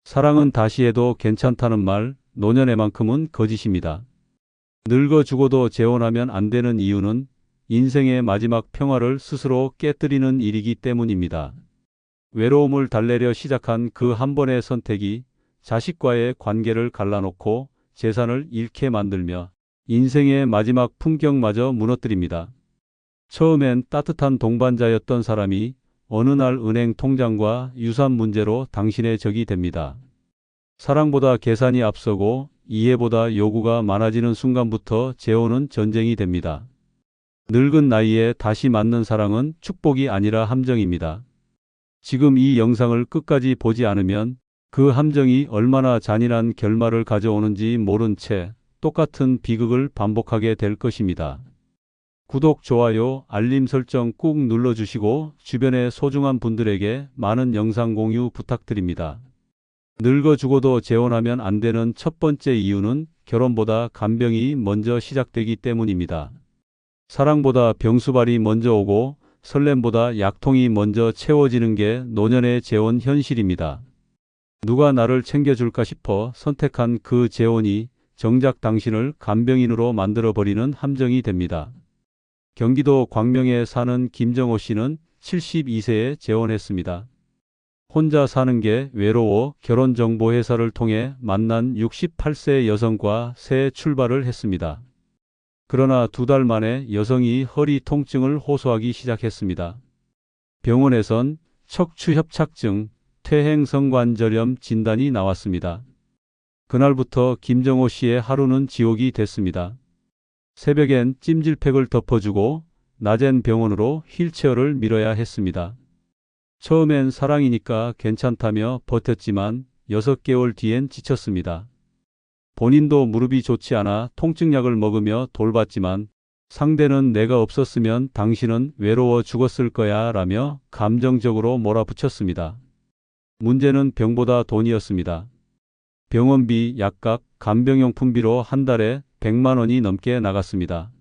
사랑은 다시 해도 괜찮다는 말, 노년에만큼은 거짓입니다. 늙어 죽어도 재혼하면 안 되는 이유는 인생의 마지막 평화를 스스로 깨뜨리는 일이기 때문입니다. 외로움을 달래려 시작한 그 한 번의 선택이 자식과의 관계를 갈라놓고 재산을 잃게 만들며 인생의 마지막 풍경마저 무너뜨립니다. 처음엔 따뜻한 동반자였던 사람이 어느 날 은행 통장과 유산 문제로 당신의 적이 됩니다. 사랑보다 계산이 앞서고 이해보다 요구가 많아지는 순간부터 재혼은 전쟁이 됩니다. 늙은 나이에 다시 맞는 사랑은 축복이 아니라 함정입니다. 지금 이 영상을 끝까지 보지 않으면 그 함정이 얼마나 잔인한 결말을 가져오는지 모른 채 똑같은 비극을 반복하게 될 것입니다. 구독, 좋아요, 알림 설정 꾹 눌러주시고 주변의 소중한 분들에게 많은 영상 공유 부탁드립니다. 늙어 죽어도 재혼하면 안 되는 첫 번째 이유는 결혼보다 간병이 먼저 시작되기 때문입니다. 사랑보다 병수발이 먼저 오고 설렘보다 약통이 먼저 채워지는 게 노년의 재혼 현실입니다. 누가 나를 챙겨줄까 싶어 선택한 그 재혼이 정작 당신을 간병인으로 만들어버리는 함정이 됩니다. 경기도 광명에 사는 김정호 씨는 72세에 재혼했습니다. 혼자 사는 게 외로워 결혼정보회사를 통해 만난 68세 여성과 새 출발을 했습니다. 그러나 2달 만에 여성이 허리 통증을 호소하기 시작했습니다. 병원에선 척추협착증, 퇴행성관절염 진단이 나왔습니다. 그날부터 김정호 씨의 하루는 지옥이 됐습니다. 새벽엔 찜질팩을 덮어주고 낮엔 병원으로 휠체어를 밀어야 했습니다. 처음엔 사랑이니까 괜찮다며 버텼지만 6개월 뒤엔 지쳤습니다. 본인도 무릎이 좋지 않아 통증약을 먹으며 돌봤지만 상대는 내가 없었으면 당신은 외로워 죽었을 거야 라며 감정적으로 몰아붙였습니다. 문제는 병보다 돈이었습니다. 병원비, 약값, 간병용품비로 한 달에 100만 원이 넘게 나갔습니다.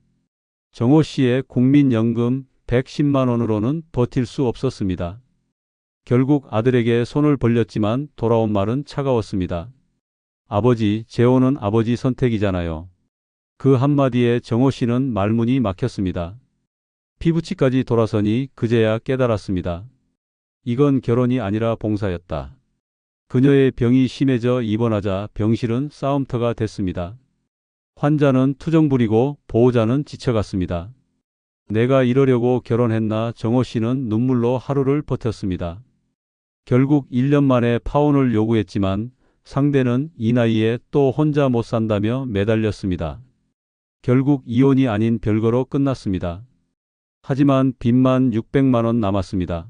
정호 씨의 국민연금 110만 원으로는 버틸 수 없었습니다. 결국 아들에게 손을 벌렸지만 돌아온 말은 차가웠습니다. 아버지, 재혼은 아버지 선택이잖아요. 그 한마디에 정호 씨는 말문이 막혔습니다. 피부치까지 돌아서니 그제야 깨달았습니다. 이건 결혼이 아니라 봉사였다. 그녀의 병이 심해져 입원하자 병실은 싸움터가 됐습니다. 환자는 투정 부리고 보호자는 지쳐갔습니다. 내가 이러려고 결혼했나. 정호 씨는 눈물로 하루를 버텼습니다. 결국 1년 만에 파혼을 요구했지만 상대는 이 나이에 또 혼자 못 산다며 매달렸습니다. 결국 이혼이 아닌 별거로 끝났습니다. 하지만 빚만 600만 원 남았습니다.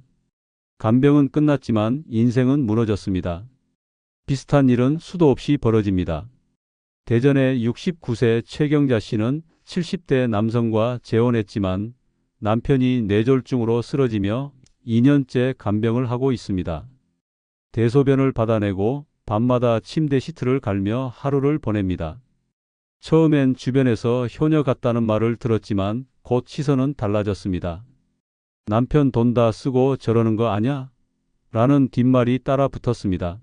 간병은 끝났지만 인생은 무너졌습니다. 비슷한 일은 수도 없이 벌어집니다. 대전의 69세 최경자 씨는 70대 남성과 재혼했지만 남편이 뇌졸중으로 쓰러지며 2년째 간병을 하고 있습니다. 대소변을 받아내고 밤마다 침대 시트를 갈며 하루를 보냅니다. 처음엔 주변에서 효녀 같다는 말을 들었지만 곧 시선은 달라졌습니다. 남편 돈 다 쓰고 저러는 거 아냐? 라는 뒷말이 따라 붙었습니다.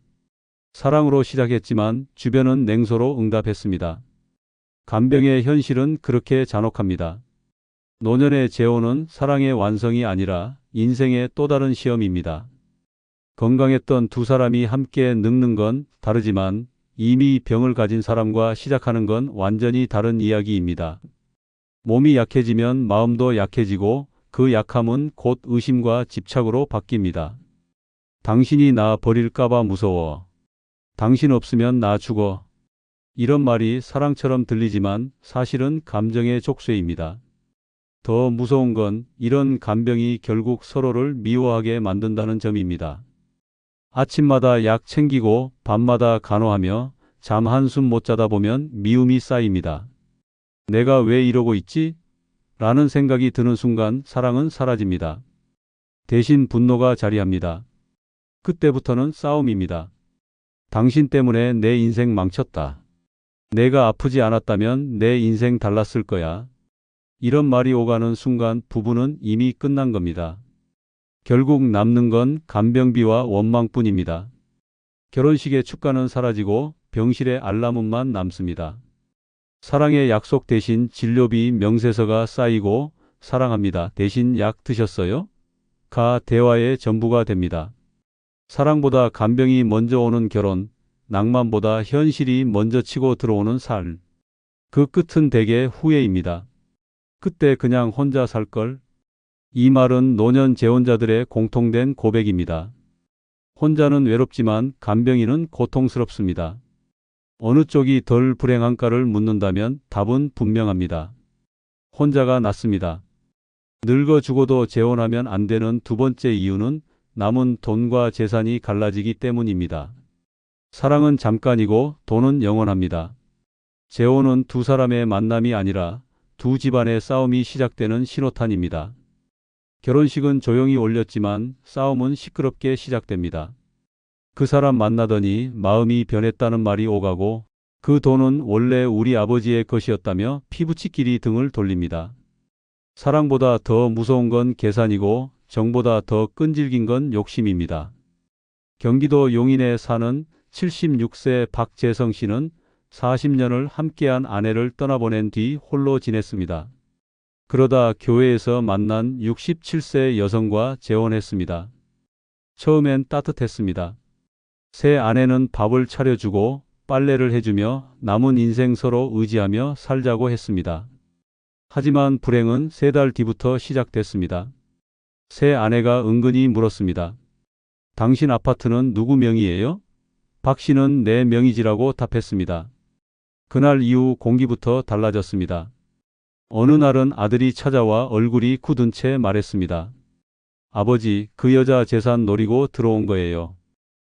사랑으로 시작했지만 주변은 냉소로 응답했습니다. 간병의 현실은 그렇게 잔혹합니다. 노년의 재혼은 사랑의 완성이 아니라 인생의 또 다른 시험입니다. 건강했던 두 사람이 함께 늙는 건 다르지만 이미 병을 가진 사람과 시작하는 건 완전히 다른 이야기입니다. 몸이 약해지면 마음도 약해지고 그 약함은 곧 의심과 집착으로 바뀝니다. 당신이 나 버릴까봐 무서워. 당신 없으면 나 죽어. 이런 말이 사랑처럼 들리지만 사실은 감정의 족쇄입니다. 더 무서운 건 이런 간병이 결국 서로를 미워하게 만든다는 점입니다. 아침마다 약 챙기고 밤마다 간호하며 잠 한숨 못 자다 보면 미움이 쌓입니다. 내가 왜 이러고 있지? 라는 생각이 드는 순간 사랑은 사라집니다. 대신 분노가 자리합니다. 그때부터는 싸움입니다. 당신 때문에 내 인생 망쳤다. 내가 아프지 않았다면 내 인생 달랐을 거야. 이런 말이 오가는 순간 부부는 이미 끝난 겁니다. 결국 남는 건 간병비와 원망뿐입니다. 결혼식의 축가는 사라지고 병실의 알람음만 남습니다. 사랑의 약속 대신 진료비 명세서가 쌓이고 사랑합니다. 대신 약 드셨어요? 가 대화의 전부가 됩니다. 사랑보다 간병이 먼저 오는 결혼, 낭만보다 현실이 먼저 치고 들어오는 살. 그 끝은 대개 후회입니다. 그때 그냥 혼자 살걸? 이 말은 노년 재혼자들의 공통된 고백입니다. 혼자는 외롭지만 간병인은 고통스럽습니다. 어느 쪽이 덜 불행한가를 묻는다면 답은 분명합니다. 혼자가 낫습니다. 늙어 죽어도 재혼하면 안 되는 두 번째 이유는 남은 돈과 재산이 갈라지기 때문입니다. 사랑은 잠깐이고 돈은 영원합니다. 재혼은 두 사람의 만남이 아니라 두 집안의 싸움이 시작되는 신호탄입니다. 결혼식은 조용히 올렸지만 싸움은 시끄럽게 시작됩니다. 그 사람 만나더니 마음이 변했다는 말이 오가고 그 돈은 원래 우리 아버지의 것이었다며 피부치끼리 등을 돌립니다. 사랑보다 더 무서운 건 계산이고 정보다 더 끈질긴 건 욕심입니다. 경기도 용인에 사는 76세 박재성 씨는 40년을 함께한 아내를 떠나보낸 뒤 홀로 지냈습니다. 그러다 교회에서 만난 67세 여성과 재혼했습니다. 처음엔 따뜻했습니다. 새 아내는 밥을 차려주고 빨래를 해주며 남은 인생 서로 의지하며 살자고 했습니다. 하지만 불행은 3달 뒤부터 시작됐습니다. 새 아내가 은근히 물었습니다. 당신 아파트는 누구 명의예요? 박 씨는 내 명의지라고 답했습니다. 그날 이후 공기부터 달라졌습니다. 어느 날은 아들이 찾아와 얼굴이 굳은 채 말했습니다. 아버지, 그 여자 재산 노리고 들어온 거예요.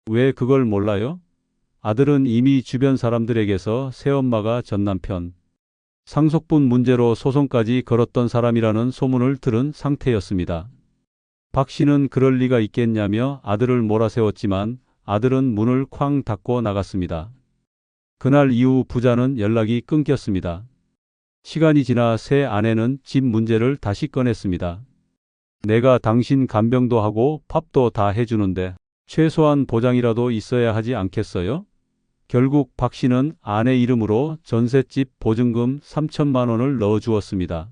왜 그걸 몰라요? 아들은 이미 주변 사람들에게서 새엄마가 전 남편, 상속분 문제로 소송까지 걸었던 사람이라는 소문을 들은 상태였습니다. 박 씨는 그럴 리가 있겠냐며 아들을 몰아세웠지만 아들은 문을 쾅 닫고 나갔습니다. 그날 이후 부자는 연락이 끊겼습니다. 시간이 지나 새 아내는 집 문제를 다시 꺼냈습니다. 내가 당신 간병도 하고 밥도 다 해주는데 최소한 보장이라도 있어야 하지 않겠어요? 결국 박 씨는 아내 이름으로 전셋집 보증금 3천만 원을 넣어주었습니다.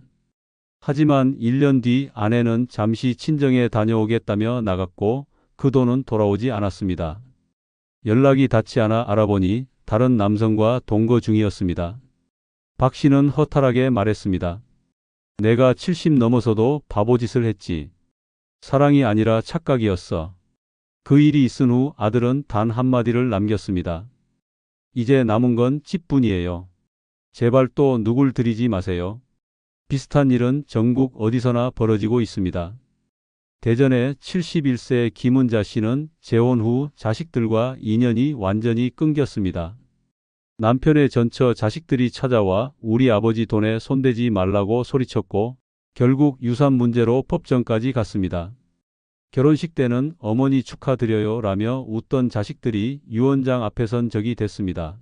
하지만 1년 뒤 아내는 잠시 친정에 다녀오겠다며 나갔고 그 돈은 돌아오지 않았습니다. 연락이 닿지 않아 알아보니 다른 남성과 동거 중이었습니다. 박 씨는 허탈하게 말했습니다. 내가 70 넘어서도 바보짓을 했지. 사랑이 아니라 착각이었어. 그 일이 있은 후 아들은 단 한마디를 남겼습니다. 이제 남은 건 집뿐이에요. 제발 또 누굴 들이지 마세요. 비슷한 일은 전국 어디서나 벌어지고 있습니다. 대전의 71세 김은자 씨는 재혼 후 자식들과 인연이 완전히 끊겼습니다. 남편의 전처 자식들이 찾아와 우리 아버지 돈에 손대지 말라고 소리쳤고 결국 유산 문제로 법정까지 갔습니다. 결혼식 때는 어머니 축하드려요 라며 웃던 자식들이 유언장 앞에 선 적이 됐습니다.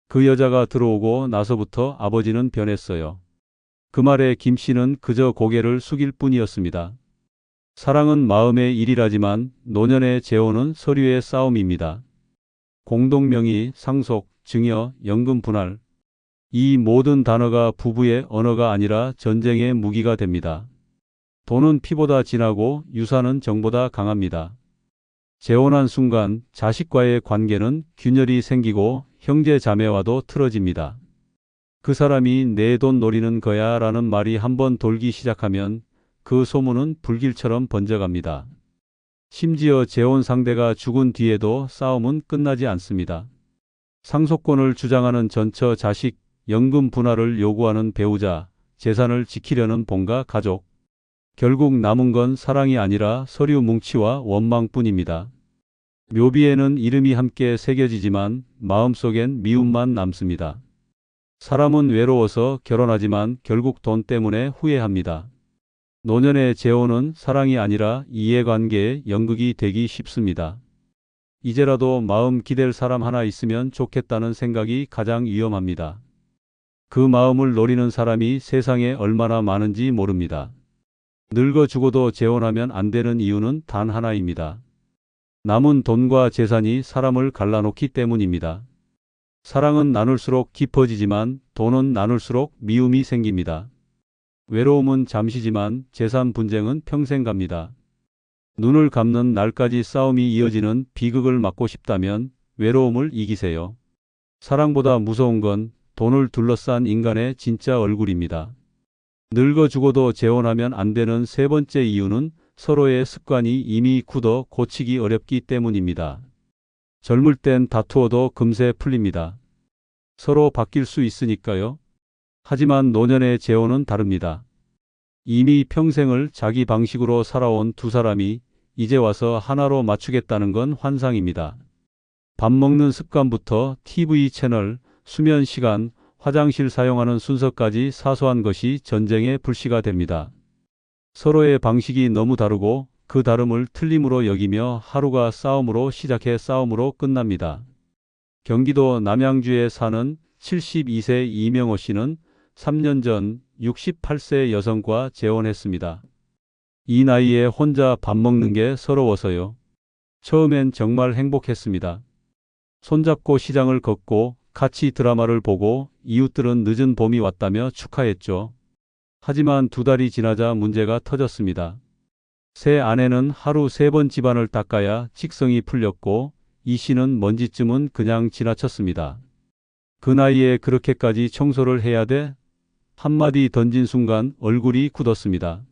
그 여자가 들어오고 나서부터 아버지는 변했어요. 그 말에 김 씨는 그저 고개를 숙일 뿐이었습니다. 사랑은 마음의 일이라지만 노년의 재혼은 서류의 싸움입니다. 공동명의, 상속, 증여, 연금 분할. 이 모든 단어가 부부의 언어가 아니라 전쟁의 무기가 됩니다. 돈은 피보다 진하고 유산은 정보다 강합니다. 재혼한 순간 자식과의 관계는 균열이 생기고 형제 자매와도 틀어집니다. 그 사람이 내 돈 노리는 거야 라는 말이 한번 돌기 시작하면 그 소문은 불길처럼 번져갑니다. 심지어 재혼 상대가 죽은 뒤에도 싸움은 끝나지 않습니다. 상속권을 주장하는 전처 자식, 연금 분할을 요구하는 배우자, 재산을 지키려는 본가 가족. 결국 남은 건 사랑이 아니라 서류 뭉치와 원망뿐입니다. 묘비에는 이름이 함께 새겨지지만 마음속엔 미움만 남습니다. 사람은 외로워서 결혼하지만 결국 돈 때문에 후회합니다. 노년의 재혼은 사랑이 아니라 이해관계의 연극이 되기 쉽습니다. 이제라도 마음 기댈 사람 하나 있으면 좋겠다는 생각이 가장 위험합니다. 그 마음을 노리는 사람이 세상에 얼마나 많은지 모릅니다. 늙어 죽어도 재혼하면 안 되는 이유는 단 하나입니다. 남은 돈과 재산이 사람을 갈라놓기 때문입니다. 사랑은 나눌수록 깊어지지만 돈은 나눌수록 미움이 생깁니다. 외로움은 잠시지만 재산 분쟁은 평생 갑니다. 눈을 감는 날까지 싸움이 이어지는 비극을 막고 싶다면 외로움을 이기세요. 사랑보다 무서운 건 돈을 둘러싼 인간의 진짜 얼굴입니다. 늙어 죽어도 재혼하면 안 되는 세 번째 이유는 서로의 습관이 이미 굳어 고치기 어렵기 때문입니다. 젊을 땐 다투어도 금세 풀립니다. 서로 바뀔 수 있으니까요. 하지만 노년의 재혼은 다릅니다. 이미 평생을 자기 방식으로 살아온 두 사람이 이제 와서 하나로 맞추겠다는 건 환상입니다. 밥 먹는 습관부터 TV 채널, 수면 시간, 화장실 사용하는 순서까지 사소한 것이 전쟁의 불씨가 됩니다. 서로의 방식이 너무 다르고 그 다름을 틀림으로 여기며 하루가 싸움으로 시작해 싸움으로 끝납니다. 경기도 남양주에 사는 72세 이명호 씨는 3년 전 68세 여성과 재혼했습니다. 이 나이에 혼자 밥 먹는 게 서러워서요. 처음엔 정말 행복했습니다. 손잡고 시장을 걷고 같이 드라마를 보고 이웃들은 늦은 봄이 왔다며 축하했죠. 하지만 두 달이 지나자 문제가 터졌습니다. 새 아내는 하루 3번 집안을 닦아야 직성이 풀렸고 이 씨는 먼지쯤은 그냥 지나쳤습니다. 그 나이에 그렇게까지 청소를 해야 돼? 한마디 던진 순간 얼굴이 굳었습니다.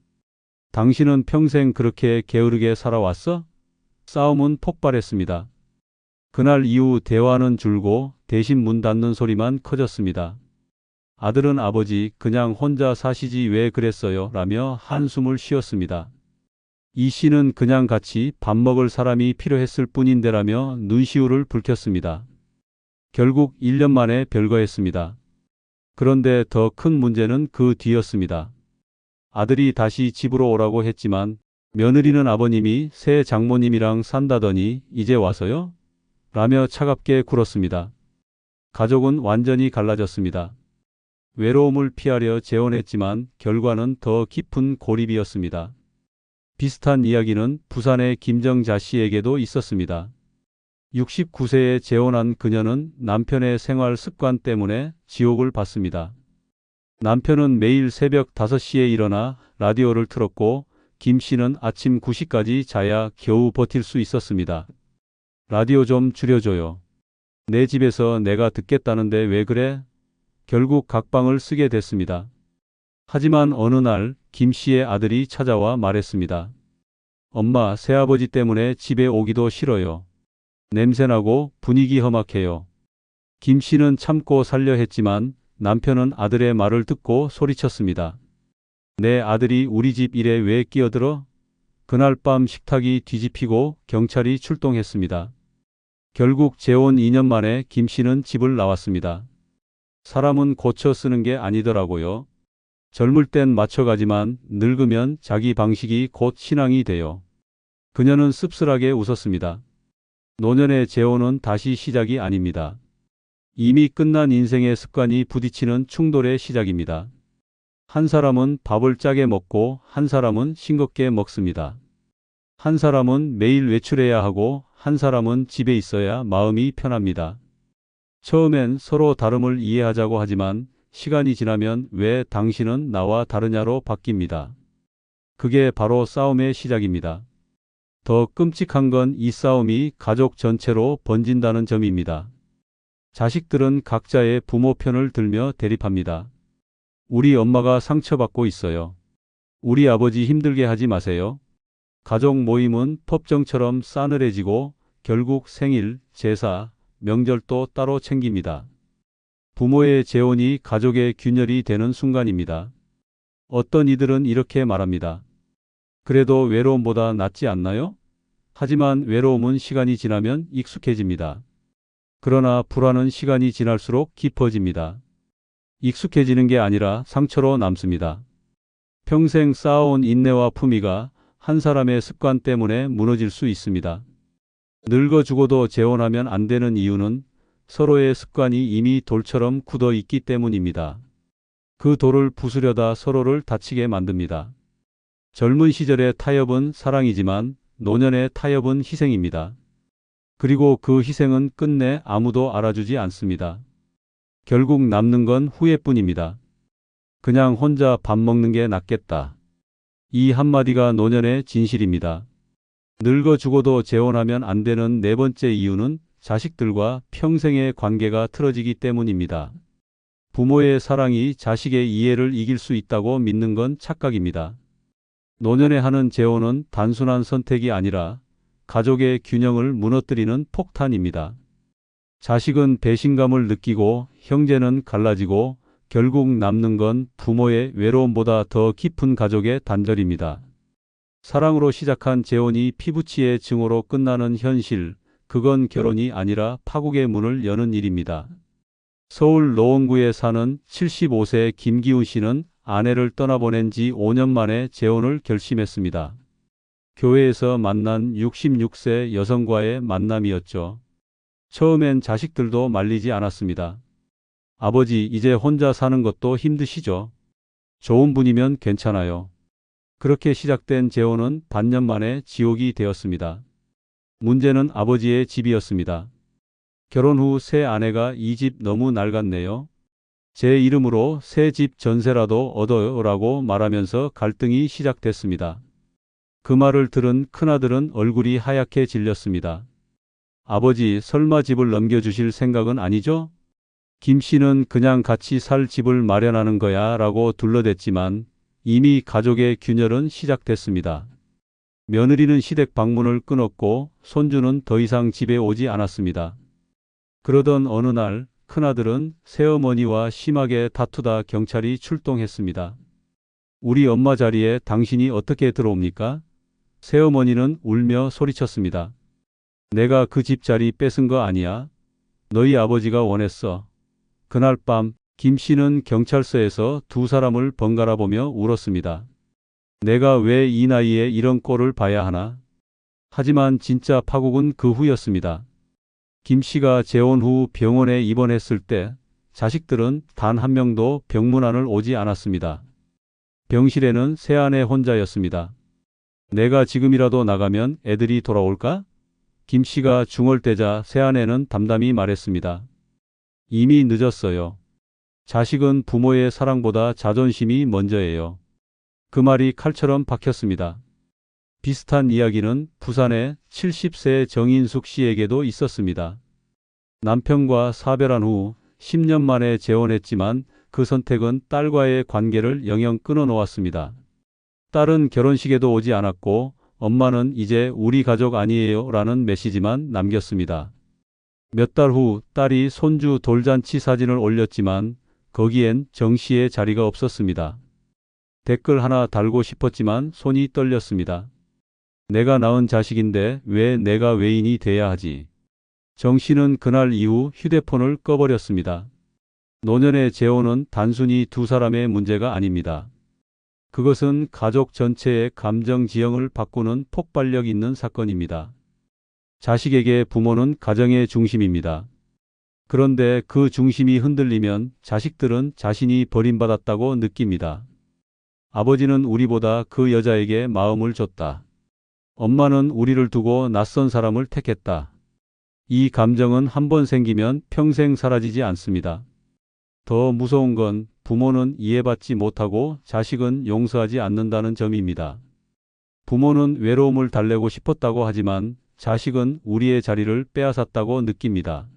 당신은 평생 그렇게 게으르게 살아왔어? 싸움은 폭발했습니다. 그날 이후 대화는 줄고 대신 문 닫는 소리만 커졌습니다. 아들은 아버지 그냥 혼자 사시지 왜 그랬어요? 라며 한숨을 쉬었습니다. 이 씨는 그냥 같이 밥 먹을 사람이 필요했을 뿐인데라며 눈시울을 붉혔습니다. 결국 1년 만에 별거했습니다. 그런데 더 큰 문제는 그 뒤였습니다. 아들이 다시 집으로 오라고 했지만 며느리는 아버님이 새 장모님이랑 산다더니 이제 와서요? 라며 차갑게 굴었습니다. 가족은 완전히 갈라졌습니다. 외로움을 피하려 재혼했지만 결과는 더 깊은 고립이었습니다. 비슷한 이야기는 부산의 김정자 씨에게도 있었습니다. 69세에 재혼한 그녀는 남편의 생활 습관 때문에 지옥을 봤습니다. 남편은 매일 새벽 5시에 일어나 라디오를 틀었고 김 씨는 아침 9시까지 자야 겨우 버틸 수 있었습니다. 라디오 좀 줄여줘요. 내 집에서 내가 듣겠다는데 왜 그래? 결국 각방을 쓰게 됐습니다. 하지만 어느 날 김 씨의 아들이 찾아와 말했습니다. 엄마, 새아버지 때문에 집에 오기도 싫어요. 냄새나고 분위기 험악해요. 김 씨는 참고 살려 했지만 남편은 아들의 말을 듣고 소리쳤습니다. 내 아들이 우리 집 일에 왜 끼어들어? 그날 밤 식탁이 뒤집히고 경찰이 출동했습니다. 결국 재혼 2년 만에 김 씨는 집을 나왔습니다. 사람은 고쳐 쓰는 게 아니더라고요. 젊을 땐 맞춰가지만 늙으면 자기 방식이 곧 신앙이 돼요. 그녀는 씁쓸하게 웃었습니다. 노년의 재혼은 다시 시작이 아닙니다. 이미 끝난 인생의 습관이 부딪히는 충돌의 시작입니다. 한 사람은 밥을 짜게 먹고 한 사람은 싱겁게 먹습니다. 한 사람은 매일 외출해야 하고 한 사람은 집에 있어야 마음이 편합니다. 처음엔 서로 다름을 이해하자고 하지만 시간이 지나면 왜 당신은 나와 다르냐로 바뀝니다. 그게 바로 싸움의 시작입니다. 더 끔찍한 건 이 싸움이 가족 전체로 번진다는 점입니다. 자식들은 각자의 부모 편을 들며 대립합니다. 우리 엄마가 상처받고 있어요. 우리 아버지 힘들게 하지 마세요. 가족 모임은 법정처럼 싸늘해지고 결국 생일, 제사, 명절도 따로 챙깁니다. 부모의 재혼이 가족의 균열이 되는 순간입니다. 어떤 이들은 이렇게 말합니다. 그래도 외로움보다 낫지 않나요? 하지만 외로움은 시간이 지나면 익숙해집니다. 그러나 불안은 시간이 지날수록 깊어집니다. 익숙해지는 게 아니라 상처로 남습니다. 평생 쌓아온 인내와 품위가 한 사람의 습관 때문에 무너질 수 있습니다. 늙어 죽어도 재혼하면 안 되는 이유는 서로의 습관이 이미 돌처럼 굳어 있기 때문입니다. 그 돌을 부수려다 서로를 다치게 만듭니다. 젊은 시절의 타협은 사랑이지만 노년의 타협은 희생입니다. 그리고 그 희생은 끝내 아무도 알아주지 않습니다. 결국 남는 건 후회뿐입니다. 그냥 혼자 밥 먹는 게 낫겠다. 이 한마디가 노년의 진실입니다. 늙어 죽어도 재혼하면 안 되는 네 번째 이유는 자식들과 평생의 관계가 틀어지기 때문입니다. 부모의 사랑이 자식의 이해를 이길 수 있다고 믿는 건 착각입니다. 노년에 하는 재혼은 단순한 선택이 아니라 가족의 균형을 무너뜨리는 폭탄입니다. 자식은 배신감을 느끼고 형제는 갈라지고 결국 남는 건 부모의 외로움보다 더 깊은 가족의 단절입니다. 사랑으로 시작한 재혼이 피부치의 증오로 끝나는 현실, 그건 결혼이 아니라 파국의 문을 여는 일입니다. 서울 노원구에 사는 75세 김기훈 씨는 아내를 떠나보낸 지 5년 만에 재혼을 결심했습니다. 교회에서 만난 66세 여성과의 만남이었죠. 처음엔 자식들도 말리지 않았습니다. 아버지, 이제 혼자 사는 것도 힘드시죠? 좋은 분이면 괜찮아요. 그렇게 시작된 재혼은 반년 만에 지옥이 되었습니다. 문제는 아버지의 집이었습니다. 결혼 후 새 아내가 이 집 너무 낡았네요. 제 이름으로 새 집 전세라도 얻어요라고 말하면서 갈등이 시작됐습니다. 그 말을 들은 큰아들은 얼굴이 하얗게 질렸습니다. 아버지, 설마 집을 넘겨주실 생각은 아니죠? 김 씨는 그냥 같이 살 집을 마련하는 거야 라고 둘러댔지만 이미 가족의 균열은 시작됐습니다. 며느리는 시댁 방문을 끊었고 손주는 더 이상 집에 오지 않았습니다. 그러던 어느 날 큰아들은 새어머니와 심하게 다투다 경찰이 출동했습니다. 우리 엄마 자리에 당신이 어떻게 들어옵니까? 새어머니는 울며 소리쳤습니다. 내가 그 집 자리 뺏은 거 아니야? 너희 아버지가 원했어. 그날 밤 김 씨는 경찰서에서 두 사람을 번갈아 보며 울었습니다. 내가 왜 이 나이에 이런 꼴을 봐야 하나? 하지만 진짜 파국은 그 후였습니다. 김 씨가 재혼 후 병원에 입원했을 때 자식들은 단 한 명도 병문안을 오지 않았습니다. 병실에는 새아내 혼자였습니다. 내가 지금이라도 나가면 애들이 돌아올까? 김 씨가 중얼대자 새아내는 담담히 말했습니다. 이미 늦었어요. 자식은 부모의 사랑보다 자존심이 먼저예요. 그 말이 칼처럼 박혔습니다. 비슷한 이야기는 부산의 70세 정인숙 씨에게도 있었습니다. 남편과 사별한 후 10년 만에 재혼했지만 그 선택은 딸과의 관계를 영영 끊어놓았습니다. 딸은 결혼식에도 오지 않았고 엄마는 이제 우리 가족 아니에요 라는 메시지만 남겼습니다. 몇 달 후 딸이 손주 돌잔치 사진을 올렸지만 거기엔 정 씨의 자리가 없었습니다. 댓글 하나 달고 싶었지만 손이 떨렸습니다. 내가 낳은 자식인데 왜 내가 외인이 돼야 하지? 정 씨는 그날 이후 휴대폰을 꺼버렸습니다. 노년의 재혼은 단순히 두 사람의 문제가 아닙니다. 그것은 가족 전체의 감정 지형을 바꾸는 폭발력 있는 사건입니다. 자식에게 부모는 가정의 중심입니다. 그런데 그 중심이 흔들리면 자식들은 자신이 버림받았다고 느낍니다. 아버지는 우리보다 그 여자에게 마음을 줬다. 엄마는 우리를 두고 낯선 사람을 택했다. 이 감정은 한 번 생기면 평생 사라지지 않습니다. 더 무서운 건 부모는 이해받지 못하고 자식은 용서하지 않는다는 점입니다. 부모는 외로움을 달래고 싶었다고 하지만 자식은 우리의 자리를 빼앗았다고 느낍니다.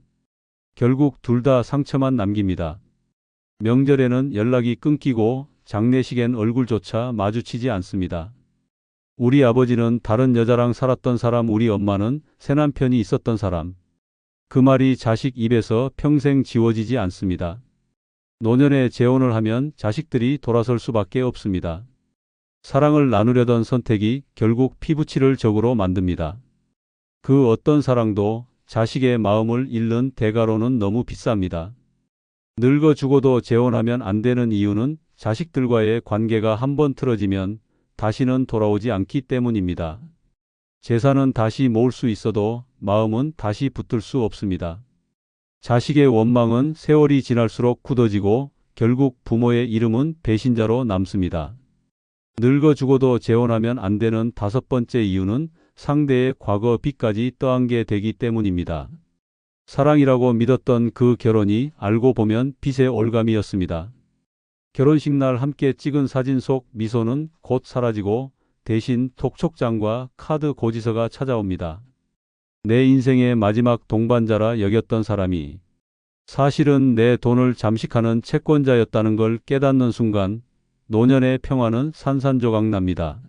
결국 둘 다 상처만 남깁니다. 명절에는 연락이 끊기고 장례식엔 얼굴조차 마주치지 않습니다. 우리 아버지는 다른 여자랑 살았던 사람, 우리 엄마는 새 남편이 있었던 사람. 그 말이 자식 입에서 평생 지워지지 않습니다. 노년에 재혼을 하면 자식들이 돌아설 수밖에 없습니다. 사랑을 나누려던 선택이 결국 피부치를 적으로 만듭니다. 그 어떤 사랑도 자식의 마음을 잃는 대가로는 너무 비쌉니다. 늙어 죽어도 재혼하면 안 되는 이유는 자식들과의 관계가 한번 틀어지면 다시는 돌아오지 않기 때문입니다. 재산은 다시 모을 수 있어도 마음은 다시 붙들 수 없습니다. 자식의 원망은 세월이 지날수록 굳어지고 결국 부모의 이름은 배신자로 남습니다. 늙어 죽어도 재혼하면 안 되는 다섯 번째 이유는 상대의 과거 빚까지 떠안게 되기 때문입니다. 사랑이라고 믿었던 그 결혼이 알고 보면 빚의 올감이었습니다. 결혼식 날 함께 찍은 사진 속 미소는 곧 사라지고 대신 톡촉장과 카드 고지서가 찾아옵니다. 내 인생의 마지막 동반자라 여겼던 사람이 사실은 내 돈을 잠식하는 채권자였다는 걸 깨닫는 순간 노년의 평화는 산산조각 납니다.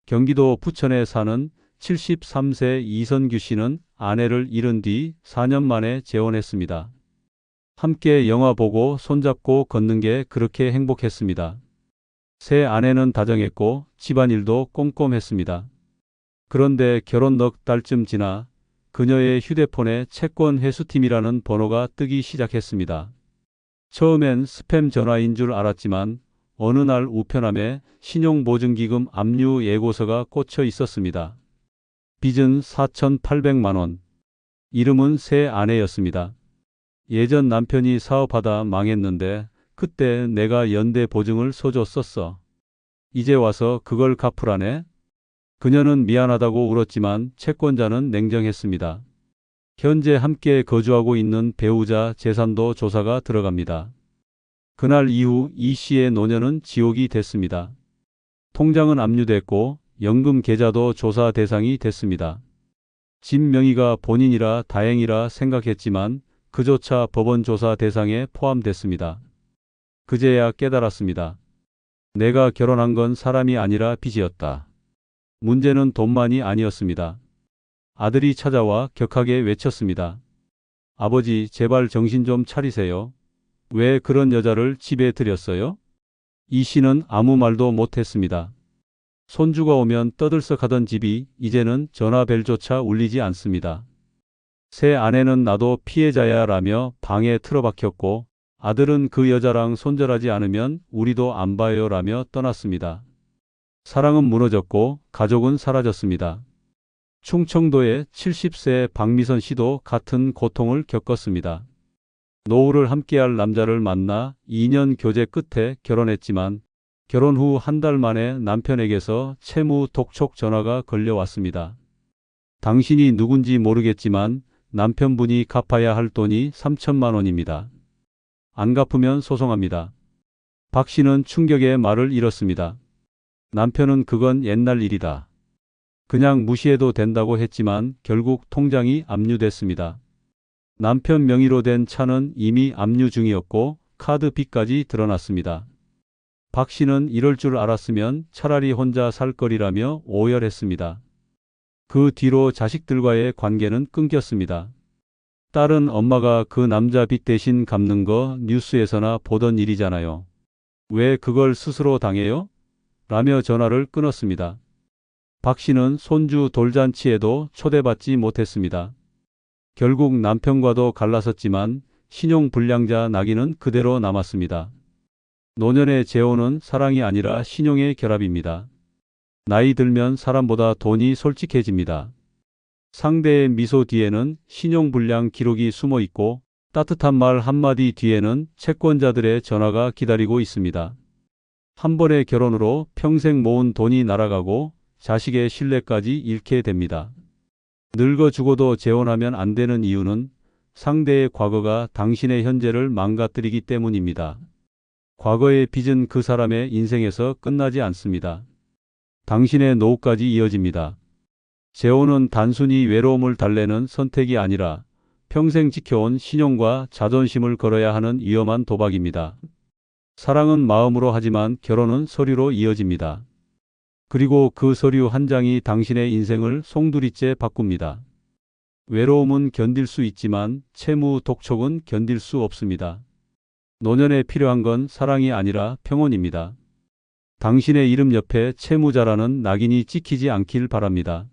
경기도 부천에 사는 73세 이선규 씨는 아내를 잃은 뒤 4년 만에 재혼했습니다. 함께 영화 보고 손잡고 걷는 게 그렇게 행복했습니다. 새 아내는 다정했고 집안일도 꼼꼼했습니다. 그런데 결혼 넉 달쯤 지나 그녀의 휴대폰에 채권 회수팀이라는 번호가 뜨기 시작했습니다. 처음엔 스팸 전화인 줄 알았지만 어느 날 우편함에 신용보증기금 압류 예고서가 꽂혀 있었습니다. 빚은 4,800만 원. 이름은 새 아내였습니다. 예전 남편이 사업하다 망했는데 그때 내가 연대 보증을 서줬었어. 이제 와서 그걸 갚으라네? 그녀는 미안하다고 울었지만 채권자는 냉정했습니다. 현재 함께 거주하고 있는 배우자 재산도 조사가 들어갑니다. 그날 이후 이 씨의 노년은 지옥이 됐습니다. 통장은 압류됐고 연금 계좌도 조사 대상이 됐습니다. 집 명의가 본인이라 다행이라 생각했지만 그조차 법원 조사 대상에 포함됐습니다. 그제야 깨달았습니다. 내가 결혼한 건 사람이 아니라 빚이었다. 문제는 돈만이 아니었습니다. 아들이 찾아와 격하게 외쳤습니다. 아버지, 제발 정신 좀 차리세요. 왜 그런 여자를 집에 들였어요? 이 씨는 아무 말도 못했습니다. 손주가 오면 떠들썩하던 집이 이제는 전화벨조차 울리지 않습니다. 새 아내는 나도 피해자야 라며 방에 틀어박혔고 아들은 그 여자랑 손절하지 않으면 우리도 안 봐요 라며 떠났습니다. 사랑은 무너졌고 가족은 사라졌습니다. 충청도의 70세 박미선 씨도 같은 고통을 겪었습니다. 노후를 함께할 남자를 만나 2년 교제 끝에 결혼했지만 결혼 후 한 달 만에 남편에게서 채무 독촉 전화가 걸려왔습니다. 당신이 누군지 모르겠지만 남편분이 갚아야 할 돈이 3천만 원입니다. 안 갚으면 소송합니다. 박 씨는 충격의 말을 잃었습니다. 남편은 그건 옛날 일이다. 그냥 무시해도 된다고 했지만 결국 통장이 압류됐습니다. 남편 명의로 된 차는 이미 압류 중이었고 카드 빚까지 드러났습니다. 박 씨는 이럴 줄 알았으면 차라리 혼자 살 거리라며 오열했습니다. 그 뒤로 자식들과의 관계는 끊겼습니다. 딸은 엄마가 그 남자 빚 대신 갚는 거 뉴스에서나 보던 일이잖아요. 왜 그걸 스스로 당해요? 라며 전화를 끊었습니다. 박 씨는 손주 돌잔치에도 초대받지 못했습니다. 결국 남편과도 갈라섰지만 신용불량자 낙인은 그대로 남았습니다. 노년의 재혼은 사랑이 아니라 신용의 결합입니다. 나이 들면 사람보다 돈이 솔직해집니다. 상대의 미소 뒤에는 신용불량 기록이 숨어 있고 따뜻한 말 한마디 뒤에는 채권자들의 전화가 기다리고 있습니다. 한 번의 결혼으로 평생 모은 돈이 날아가고 자식의 신뢰까지 잃게 됩니다. 늙어 죽어도 재혼하면 안 되는 이유는 상대의 과거가 당신의 현재를 망가뜨리기 때문입니다. 과거의 빚은 그 사람의 인생에서 끝나지 않습니다. 당신의 노후까지 이어집니다. 재혼은 단순히 외로움을 달래는 선택이 아니라 평생 지켜온 신용과 자존심을 걸어야 하는 위험한 도박입니다. 사랑은 마음으로 하지만 결혼은 서류로 이어집니다. 그리고 그 서류 한 장이 당신의 인생을 송두리째 바꿉니다. 외로움은 견딜 수 있지만 채무 독촉은 견딜 수 없습니다. 노년에 필요한 건 사랑이 아니라 평온입니다. 당신의 이름 옆에 채무자라는 낙인이 찍히지 않길 바랍니다.